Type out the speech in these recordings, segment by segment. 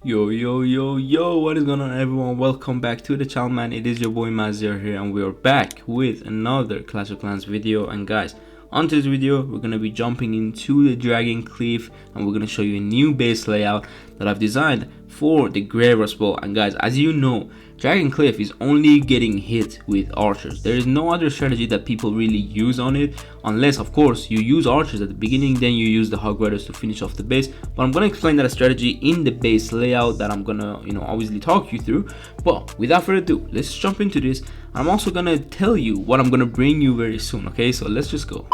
Yo, what is going on, everyone? Welcome back to the channel, man. It is your boy Mazir here, and we are back with another Clash of Clans video. And guys, on today's video, we're going to be jumping into the Dragon Cliff, and we're going to show you a new base layout that I've designed for the Graveyard spell. And guys, as you know, Dragon Cliff is only getting hit with archers. There is no other strategy that people really use on it, unless of course you use archers at the beginning, then you use the hog riders to finish off the base. But I'm gonna explain that strategy in the base layout that I'm gonna obviously talk you through. But without further ado, let's jump into this. I'm also gonna tell you what I'm gonna bring you very soon. Okay, so let's just go.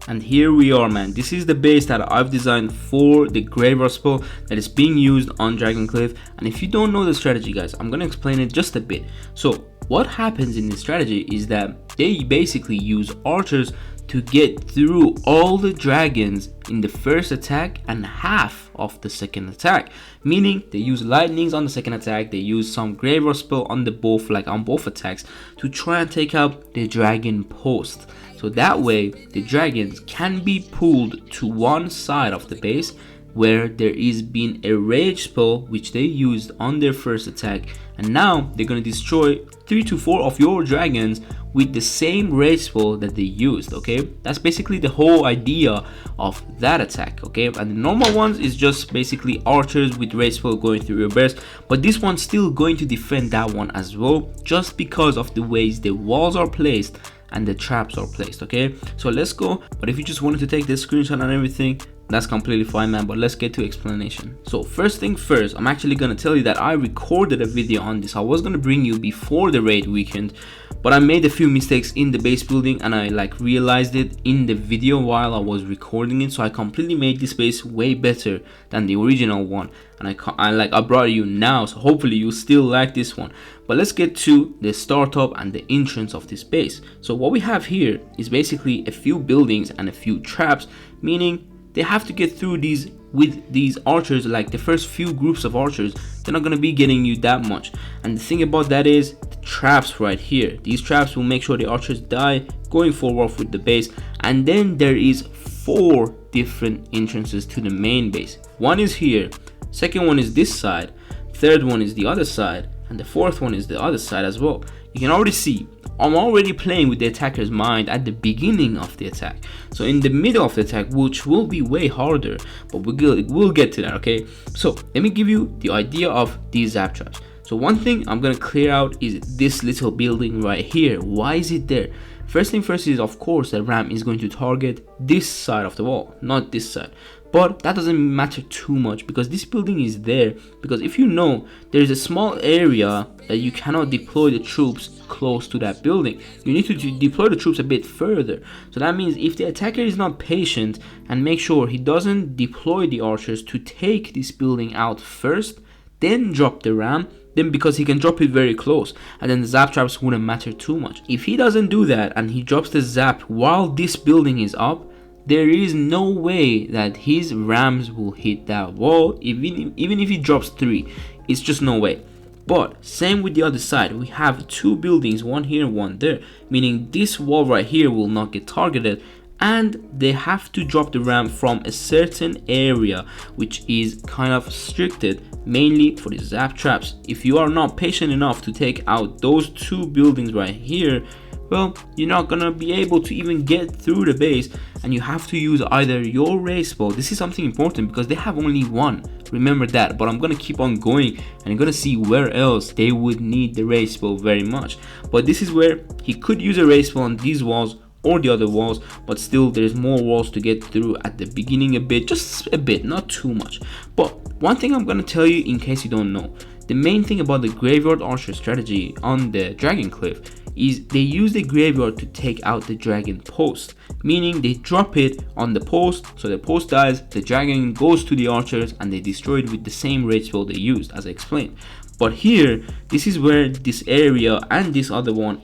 And here we are, man. This is the base that I've designed for the Graveyard spell that is being used on Dragon Cliff. And if you don't know the strategy, guys, I'm gonna explain it just a bit. So what happens in this strategy is that they basically use archers to get through all the dragons in the first attack and half of the second attack, meaning they use lightnings on the second attack, they use some Graveyard spell on the both attacks to try and take out the dragon post. So that way the dragons can be pulled to one side of the base where there is been a rage spell which they used on their first attack, and now they're going to destroy 3 to 4 of your dragons with the same rage spell that they used. Okay, that's basically the whole idea of that attack. Okay, and the normal ones is just basically archers with rage spell going through your burst, but this one's still going to defend that one as well, just because of the ways the walls are placed and the traps are placed. Okay, so let's go. But if you just wanted to take this screenshot and everything, that's completely fine, man. But let's get to explanation. So first thing first, I'm actually gonna tell you that I recorded a video on this. I was gonna bring you before the raid weekend, but I made a few mistakes in the base building, and I realized it in the video while I was recording it. So I completely made this base way better than the original one, and I brought you now, so hopefully you still like this one. But let's get to the startup and the entrance of this base. So what we have here is basically a few buildings and a few traps, meaning they have to get through these with these archers. Like the first few groups of archers, they're not going to be getting you that much. And the thing about that is the traps right here. These traps will make sure the archers die going forward with the base. And then there is 4 different entrances to the main base. One is here, second one is this side, third one is the other side, and the fourth one is the other side as well. You can already see I'm already playing with the attacker's mind at the beginning of the attack. So in the middle of the attack, which will be way harder, but we'll get to that. Okay, so let me give you the idea of these zap traps. So one thing I'm gonna clear out is this little building right here. Why is it there? First thing first is, of course, the ram is going to target this side of the wall, not this side. But that doesn't matter too much because this building is there because if you know, there is a small area that you cannot deploy the troops close to that building. You need to deploy the troops a bit further. So that means if the attacker is not patient and make sure he doesn't deploy the archers to take this building out first, then drop the ram, then because he can drop it very close, and then the zap traps wouldn't matter too much. If he doesn't do that and he drops the zap while this building is up, there is no way that his rams will hit that wall. Even if he drops 3, it's just no way. But same with the other side, we have 2 buildings, one here, one there, meaning this wall right here will not get targeted, and they have to drop the ram from a certain area which is kind of restricted, mainly for the zap traps. If you are not patient enough to take out those 2 buildings right here, well, you're not gonna be able to even get through the base, and you have to use either your race spell. This is something important because they have only one, remember that. But I'm gonna keep on going and you're gonna see where else they would need the race spell very much. But this is where he could use a race spell on these walls or the other walls, but still there's more walls to get through at the beginning, a bit, just a bit, not too much. But one thing I'm gonna tell you in case you don't know, the main thing about the Graveyard Archer strategy on the Dragon Cliff is they use the graveyard to take out the dragon post, meaning they drop it on the post, so the post dies, the dragon goes to the archers and they destroy it with the same rage spell they used, as I explained. But here, this is where this area and this other one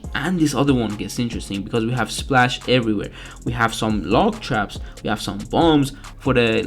gets interesting, because we have splash everywhere. We have some log traps, we have some bombs for the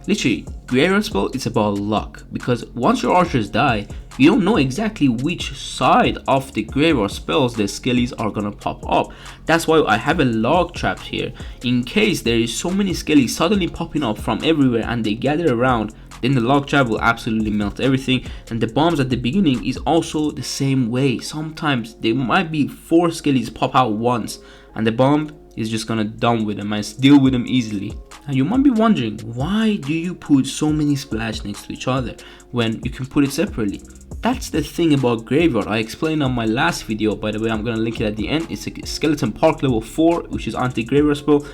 literally graveyard spell. It's about luck, because once your archers die, you don't know exactly which side of the graveyard spells the skellies are gonna pop up. That's why I have a log trap here, in case there is so many skellies suddenly popping up from everywhere and they gather around. then the log trap will absolutely melt everything. And the bombs at the beginning is also the same way. Sometimes there might be 4 skellies pop out once, and the bomb is just gonna done with them and deal with them easily. And you might be wondering, why do you put so many splash next to each other when you can put it separately? That's the thing about graveyard. I explained on my last video, by the way, I'm gonna link it at the end. It's a skeleton park level 4, which is anti-graveyard spell.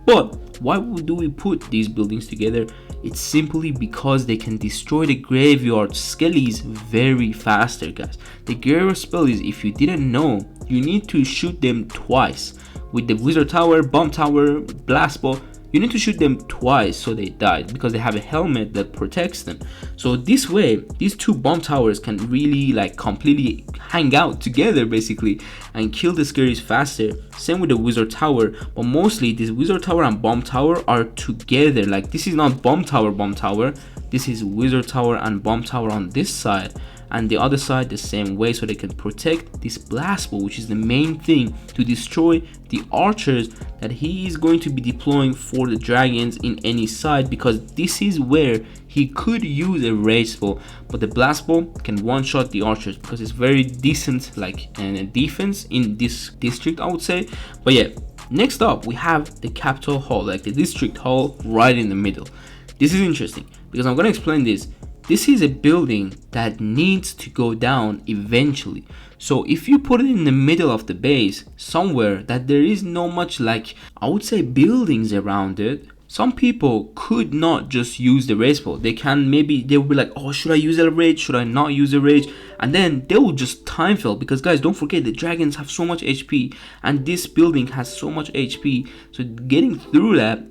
But why do we put these buildings together? It's simply because they can destroy the graveyard skellies very faster, guys. The graveyard spell is, if you didn't know, you need to shoot them twice. With the wizard tower, bomb tower, blast ball, you need to shoot them twice so they die, because they have a helmet that protects them. So this way, these 2 bomb towers can really like completely hang out together basically and kill the scaries faster. Same with the wizard tower, but mostly this wizard tower and bomb tower are together. Like, this is not bomb tower, this is wizard tower and bomb tower on this side, and the other side the same way, so they can protect this blast ball, which is the main thing to destroy the archers that he is going to be deploying for the dragons in any side, because this is where he could use a rage spell. But the blast ball can one-shot the archers because it's very decent like defense in this district, I would say. But yeah, next up we have the capital hall, like the district hall right in the middle. This is interesting because I'm gonna explain this. This is a building that needs to go down eventually. So if you put it in the middle of the base, somewhere that there is no much, like, I would say, buildings around it, some people could not just use the rage spell. They can, maybe they will be like, oh, should I use a rage? Should I not use a rage? And then they will just time fail, because guys, don't forget the dragons have so much HP and this building has so much HP. So getting through that,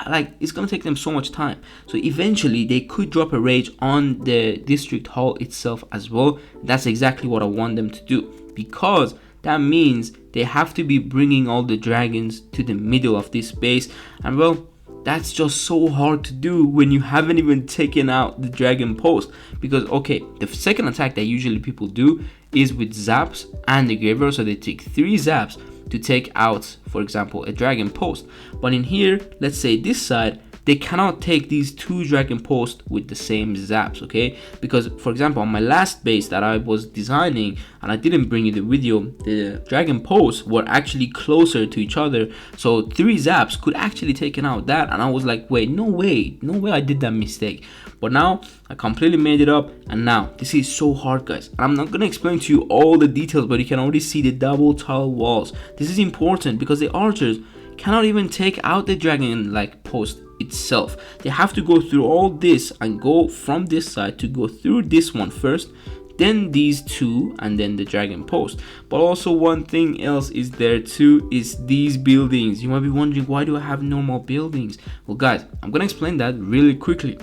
like, it's gonna take them so much time. So eventually they could drop a rage on the district hall itself as well. That's exactly what I want them to do, because that means they have to be bringing all the dragons to the middle of this base. And well, that's just so hard to do when you haven't even taken out the dragon post. Because okay, the second attack that usually people do is with zaps and the graveyard, so they take 3 zaps to take out, for example, a dragon post. But in here, let's say this side, they cannot take these 2 dragon posts with the same zaps, okay? Because for example, on my last base that I was designing and I didn't bring you the video, the dragon posts were actually closer to each other, so 3 zaps could actually taken out that, and I was like, wait, no way I did that mistake. But now I completely made it up, and now this is so hard, guys. I'm not gonna explain to you all the details, but you can already see the double tile walls. This is important because the archers cannot even take out the dragon like post itself. They have to go through all this and go from this side to go through this one first, then these 2, and then the dragon post. But also one thing else is there too, is these buildings. You might be wondering, why do I have normal buildings? Well guys, I'm gonna explain that really quickly.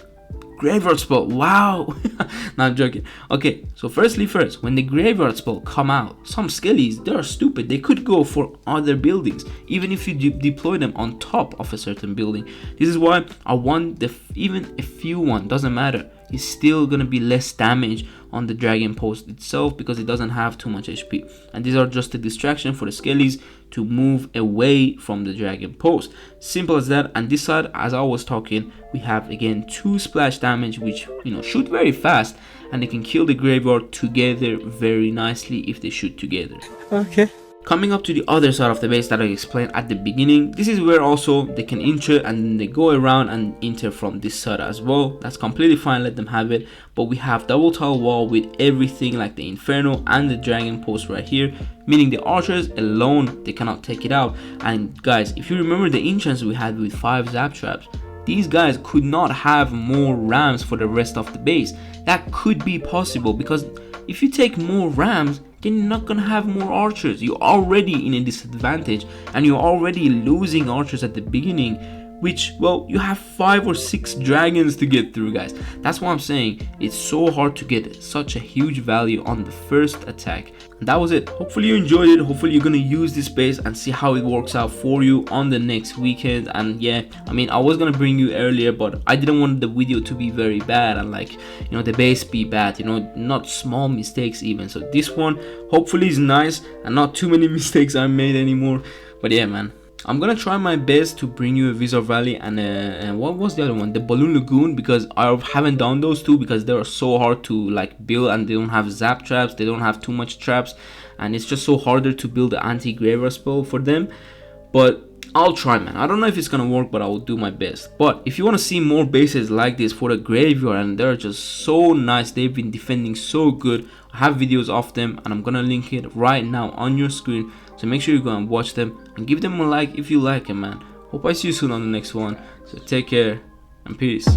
Graveyard spell, wow. No, I'm joking. Okay, so first, when the graveyard spell come out, some skellies, they are stupid. They could go for other buildings, even if you deploy them on top of a certain building. This is why I want even a few one, doesn't matter. It's still gonna be less damage on the dragon post itself because it doesn't have too much HP. And these are just a distraction for the skellies to move away from the dragon post. Simple as that. And this side, as I was talking, we have again 2 splash damage, which, you know, shoot very fast, and they can kill the graveyard together very nicely if they shoot together. Okay. Coming up to the other side of the base that I explained at the beginning, this is where also they can enter and then they go around and enter from this side as well. That's completely fine, let them have it. But we have double tile wall with everything like the inferno and the dragon post right here, meaning the archers alone, they cannot take it out. And guys, if you remember the enchants we had with 5 zap traps, these guys could not have more rams for the rest of the base. That could be possible because if you take more rams, then you're not gonna have more archers. You're already in a disadvantage and you're already losing archers at the beginning, which, well, you have 5 or 6 dragons to get through, guys. That's why I'm saying it's so hard to get such a huge value on the first attack. And that was it. Hopefully you enjoyed it. Hopefully you're gonna use this base and see how it works out for you on the next weekend. And yeah, I mean, I was gonna bring you earlier, but I didn't want the video to be very bad and, like, you know, the base be bad, you know, not small mistakes even. So this one hopefully is nice and not too many mistakes I made anymore. But yeah, man, I'm gonna try my best to bring you a Wizard Valley and what was the other one, the Balloon Lagoon, because I haven't done those two because they are so hard to like build, and they don't have zap traps, they don't have too much traps, and it's just so harder to build the anti-graveyard spell for them. But I'll try, man. I don't know if it's gonna work, but I will do my best. But if you want to see more bases like this for the graveyard, and they're just so nice, they've been defending so good, I have videos of them and I'm gonna link it right now on your screen, so make sure you go and watch them and give them a like if you like it, man. Hope I see you soon on the next one. So take care and peace.